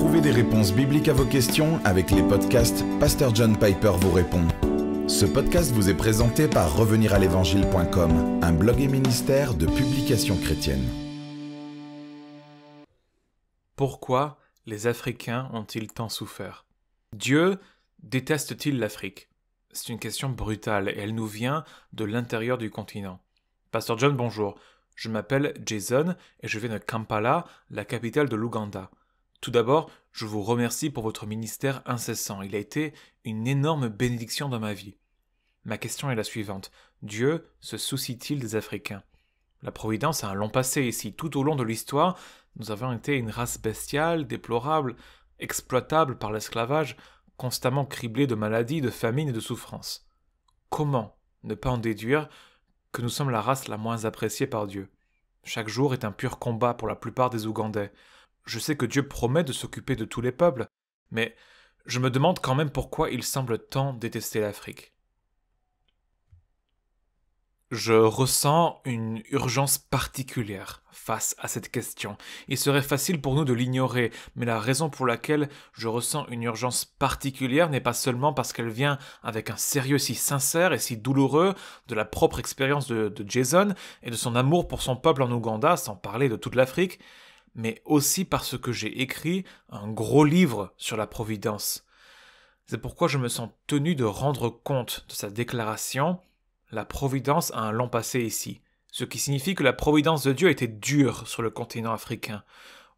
Trouvez des réponses bibliques à vos questions avec les podcasts Pasteur John Piper vous répond. Ce podcast vous est présenté par reveniralevangile.com, un blog et ministère de publications chrétiennes. Pourquoi les Africains ont-ils tant souffert? Dieu déteste-t-il l'Afrique? C'est une question brutale et elle nous vient de l'intérieur du continent. Pasteur John, bonjour. Je m'appelle Jason et je viens de Kampala, la capitale de l'Ouganda. Tout d'abord, je vous remercie pour votre ministère incessant. Il a été une énorme bénédiction dans ma vie. Ma question est la suivante. Dieu se soucie-t-il des Africains? La Providence a un long passé ici. Tout au long de l'histoire, nous avons été une race bestiale, déplorable, exploitable par l'esclavage, constamment criblée de maladies, de famines et de souffrances. Comment ne pas en déduire que nous sommes la race la moins appréciée par Dieu? Chaque jour est un pur combat pour la plupart des Ougandais. Je sais que Dieu promet de s'occuper de tous les peuples, mais je me demande quand même pourquoi il semble tant détester l'Afrique. Je ressens une urgence particulière face à cette question. Il serait facile pour nous de l'ignorer, mais la raison pour laquelle je ressens une urgence particulière n'est pas seulement parce qu'elle vient avec un sérieux si sincère et si douloureux de la propre expérience de Jason et de son amour pour son peuple en Ouganda, sans parler de toute l'Afrique, mais aussi parce que j'ai écrit un gros livre sur la Providence. C'est pourquoi je me sens tenu de rendre compte de sa déclaration. La Providence a un long passé ici, ce qui signifie que la Providence de Dieu était dure sur le continent africain.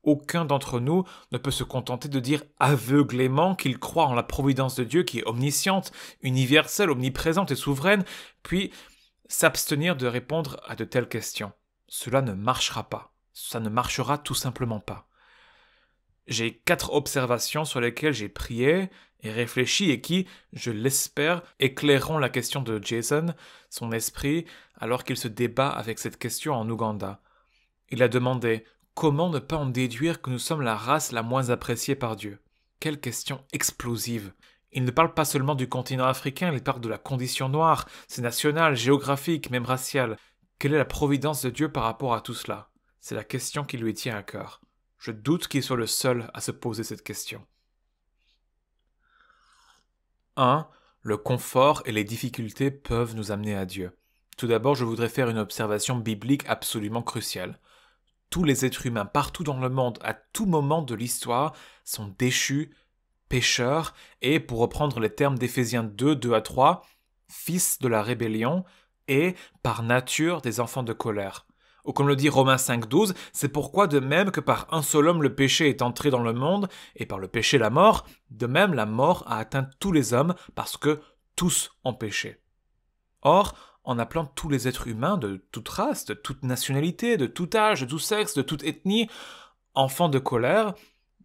Aucun d'entre nous ne peut se contenter de dire aveuglément qu'il croit en la Providence de Dieu qui est omnisciente, universelle, omniprésente et souveraine, puis s'abstenir de répondre à de telles questions. Cela ne marchera pas. Ça ne marchera tout simplement pas. J'ai 4 observations sur lesquelles j'ai prié et réfléchi et qui, je l'espère, éclaireront la question de Jason, son esprit, alors qu'il se débat avec cette question en Ouganda. Il a demandé « Comment ne pas en déduire que nous sommes la race la moins appréciée par Dieu ?» Quelle question explosive! Il ne parle pas seulement du continent africain, il parle de la condition noire, c'est national, géographique, même racial. Quelle est la providence de Dieu par rapport à tout cela? C'est la question qui lui tient à cœur. Je doute qu'il soit le seul à se poser cette question. 1. Le confort et les difficultés peuvent nous amener à Dieu. Tout d'abord, je voudrais faire une observation biblique absolument cruciale. Tous les êtres humains partout dans le monde, à tout moment de l'histoire, sont déchus, pécheurs et, pour reprendre les termes d'Éphésiens 2, 2 à 3, fils de la rébellion et, par nature, des enfants de colère. Ou comme le dit Romains 5, 12, c'est pourquoi de même que par un seul homme le péché est entré dans le monde, et par le péché la mort, de même la mort a atteint tous les hommes, parce que tous ont péché. Or, en appelant tous les êtres humains de toute race, de toute nationalité, de tout âge, de tout sexe, de toute ethnie, enfants de colère,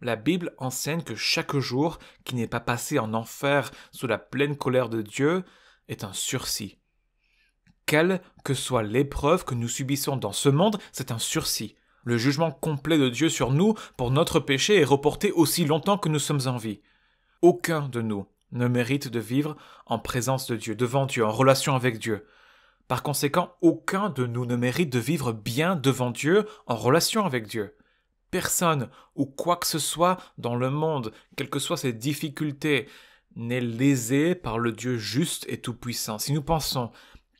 la Bible enseigne que chaque jour qui n'est pas passé en enfer sous la pleine colère de Dieu est un sursis. Quelle que soit l'épreuve que nous subissons dans ce monde, c'est un sursis. Le jugement complet de Dieu sur nous pour notre péché est reporté aussi longtemps que nous sommes en vie. Aucun de nous ne mérite de vivre en présence de Dieu, devant Dieu, en relation avec Dieu. Par conséquent, aucun de nous ne mérite de vivre bien devant Dieu, en relation avec Dieu. Personne ou quoi que ce soit dans le monde, quelles que soient ses difficultés, n'est lésé par le Dieu juste et tout-puissant. Si nous pensons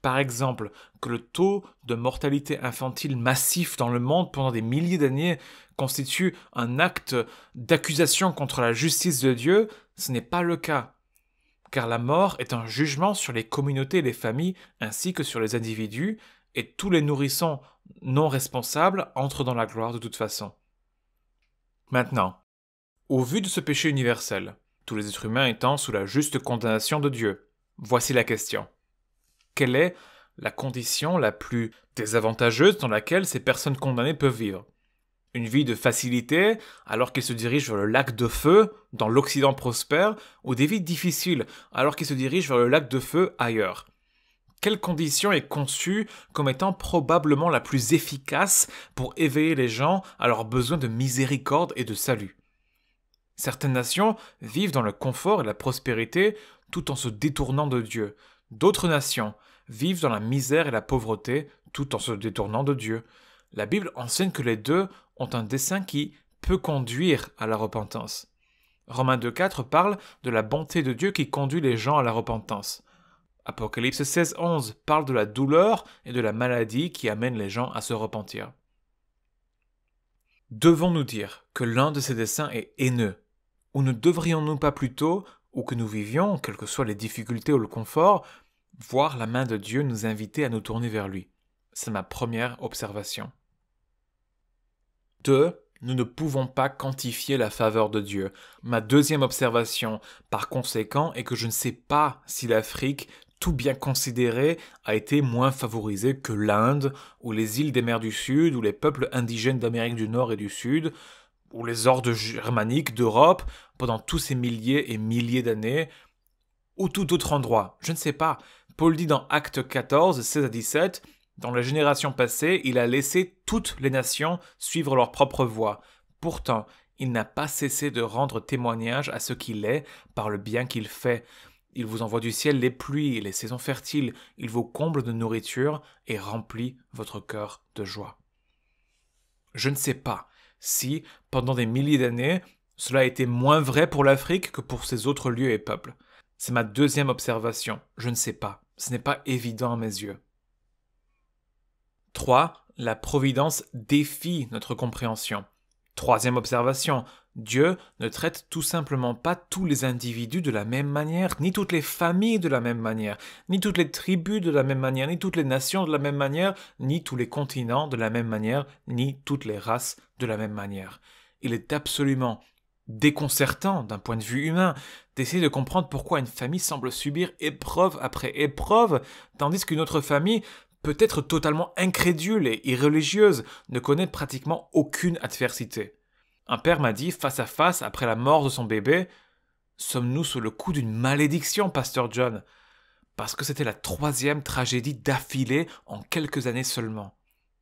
par exemple, que le taux de mortalité infantile massif dans le monde pendant des milliers d'années constitue un acte d'accusation contre la justice de Dieu, ce n'est pas le cas. Car la mort est un jugement sur les communautés et les familles ainsi que sur les individus, et tous les nourrissons non responsables entrent dans la gloire de toute façon. Maintenant, au vu de ce péché universel, tous les êtres humains étant sous la juste condamnation de Dieu, voici la question. Quelle est la condition la plus désavantageuse dans laquelle ces personnes condamnées peuvent vivre? Une vie de facilité, alors qu'ils se dirigent vers le lac de feu, dans l'Occident prospère, ou des vies difficiles, alors qu'ils se dirigent vers le lac de feu ailleurs? Quelle condition est conçue comme étant probablement la plus efficace pour éveiller les gens à leurs besoins de miséricorde et de salut? Certaines nations vivent dans le confort et la prospérité tout en se détournant de Dieu. D'autres nations vivent dans la misère et la pauvreté tout en se détournant de Dieu. La Bible enseigne que les deux ont un dessein qui peut conduire à la repentance. Romains 2,4 parle de la bonté de Dieu qui conduit les gens à la repentance. Apocalypse 16,11 parle de la douleur et de la maladie qui amènent les gens à se repentir. Devons-nous dire que l'un de ces desseins est haineux? Ou ne devrions-nous pas plutôt, où que nous vivions, quelles que soient les difficultés ou le confort, voir la main de Dieu nous inviter à nous tourner vers lui? C'est ma première observation. 2. Nous ne pouvons pas quantifier la faveur de Dieu. Ma deuxième observation, par conséquent, est que je ne sais pas si l'Afrique, tout bien considérée, a été moins favorisée que l'Inde, ou les îles des mers du Sud, ou les peuples indigènes d'Amérique du Nord et du Sud, ou les hordes germaniques d'Europe, pendant tous ces milliers et milliers d'années, ou tout autre endroit. Je ne sais pas. Paul dit dans Actes 14, 16 à 17, « Dans la génération passée, il a laissé toutes les nations suivre leur propre voie. Pourtant, il n'a pas cessé de rendre témoignage à ce qu'il est par le bien qu'il fait. Il vous envoie du ciel les pluies et les saisons fertiles. Il vous comble de nourriture et remplit votre cœur de joie. » Je ne sais pas si, pendant des milliers d'années, cela a été moins vrai pour l'Afrique que pour ces autres lieux et peuples. C'est ma deuxième observation. Je ne sais pas. Ce n'est pas évident à mes yeux. 3. La providence défie notre compréhension. Troisième observation. Dieu ne traite tout simplement pas tous les individus de la même manière, ni toutes les familles de la même manière, ni toutes les tribus de la même manière, ni toutes les nations de la même manière, ni tous les continents de la même manière, ni toutes les races de la même manière. Il est absolument déconcertant d'un point de vue humain d'essayer de comprendre pourquoi une famille semble subir épreuve après épreuve, tandis qu'une autre famille, peut-être totalement incrédule et irreligieuse, ne connaît pratiquement aucune adversité. Un père m'a dit, face à face, après la mort de son bébé, « Sommes-nous sous le coup d'une malédiction, Pasteur John ?» Parce que c'était la 3e tragédie d'affilée en quelques années seulement.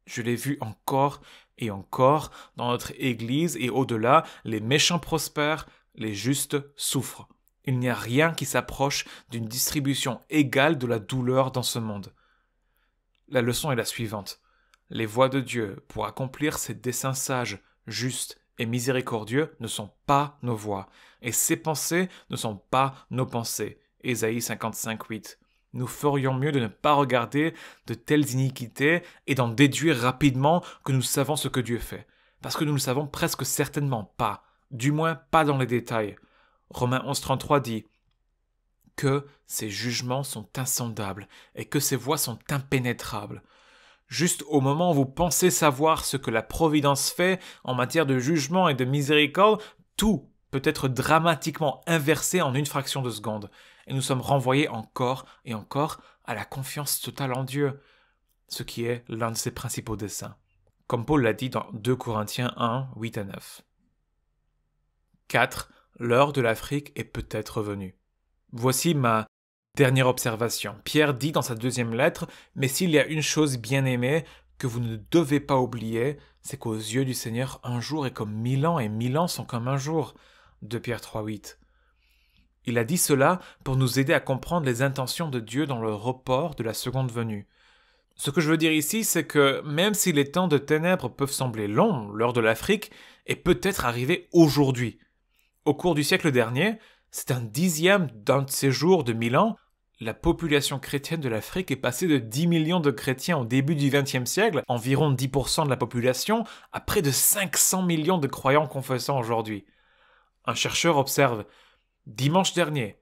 Je l'ai vu encore et encore dans notre Église et au-delà, les méchants prospèrent, les justes souffrent. Il n'y a rien qui s'approche d'une distribution égale de la douleur dans ce monde. La leçon est la suivante. Les voies de Dieu pour accomplir ses desseins sages, justes et miséricordieux ne sont pas nos voies, et ses pensées ne sont pas nos pensées. Ésaïe 55:8. Nous ferions mieux de ne pas regarder de telles iniquités et d'en déduire rapidement que nous savons ce que Dieu fait, parce que nous ne le savons presque certainement pas, du moins pas dans les détails. Romains 11:33 dit que ses jugements sont insondables et que ses voies sont impénétrables. Juste au moment où vous pensez savoir ce que la providence fait en matière de jugement et de miséricorde, tout peut être dramatiquement inversé en une fraction de seconde. Et nous sommes renvoyés encore et encore à la confiance totale en Dieu, ce qui est l'un de ses principaux desseins. Comme Paul l'a dit dans 2 Corinthiens 1, 8 à 9. 4. L'heure de l'Afrique est peut-être venue. Voici ma dernière observation. Pierre dit dans sa 2e lettre, « Mais s'il y a une chose bien-aimée que vous ne devez pas oublier, c'est qu'aux yeux du Seigneur, un jour est comme 1000 ans et 1000 ans sont comme un jour. » 2 Pierre 3, 8. Il a dit cela pour nous aider à comprendre les intentions de Dieu dans le report de la seconde venue. Ce que je veux dire ici, c'est que même si les temps de ténèbres peuvent sembler longs, l'heure de l'Afrique est peut-être arrivée aujourd'hui. Au cours du siècle dernier, c'est un 10e d'un de ces jours de 1000 ans, la population chrétienne de l'Afrique est passée de 10 millions de chrétiens au début du XXe siècle, environ 10% de la population, à près de 500 millions de croyants confessants aujourd'hui. Un chercheur observe, dimanche dernier,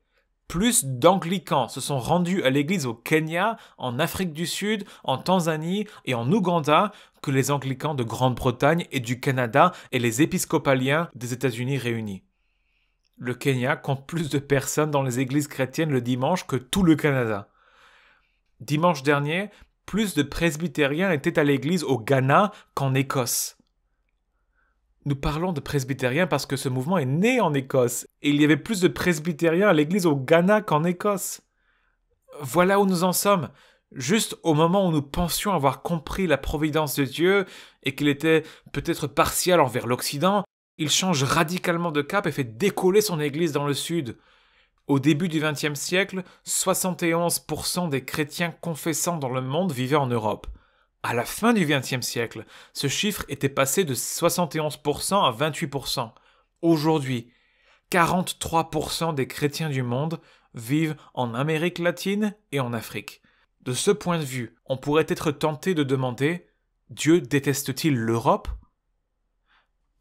plus d'anglicans se sont rendus à l'église au Kenya, en Afrique du Sud, en Tanzanie et en Ouganda que les anglicans de Grande-Bretagne et du Canada et les épiscopaliens des États-Unis réunis. Le Kenya compte plus de personnes dans les églises chrétiennes le dimanche que tout le Canada. Dimanche dernier, plus de presbytériens étaient à l'église au Ghana qu'en Écosse. Nous parlons de presbytériens parce que ce mouvement est né en Écosse, et il y avait plus de presbytériens à l'église au Ghana qu'en Écosse. Voilà où nous en sommes. Juste au moment où nous pensions avoir compris la providence de Dieu et qu'il était peut-être partial envers l'Occident, il change radicalement de cap et fait décoller son église dans le sud. Au début du XXe siècle, 71% des chrétiens confessants dans le monde vivaient en Europe. À la fin du XXe siècle, ce chiffre était passé de 71% à 28%. Aujourd'hui, 43% des chrétiens du monde vivent en Amérique latine et en Afrique. De ce point de vue, on pourrait être tenté de demander « Dieu déteste-t-il l'Europe ?»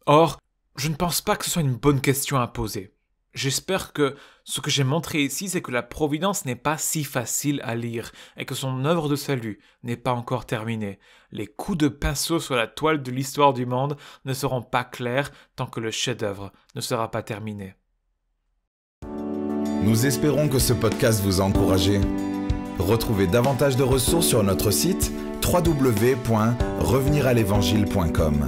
Or, je ne pense pas que ce soit une bonne question à poser. J'espère que ce que j'ai montré ici, c'est que la providence n'est pas si facile à lire et que son œuvre de salut n'est pas encore terminée. Les coups de pinceau sur la toile de l'histoire du monde ne seront pas clairs tant que le chef-d'œuvre ne sera pas terminé. Nous espérons que ce podcast vous a encouragé. Retrouvez davantage de ressources sur notre site www.reveniralévangile.com.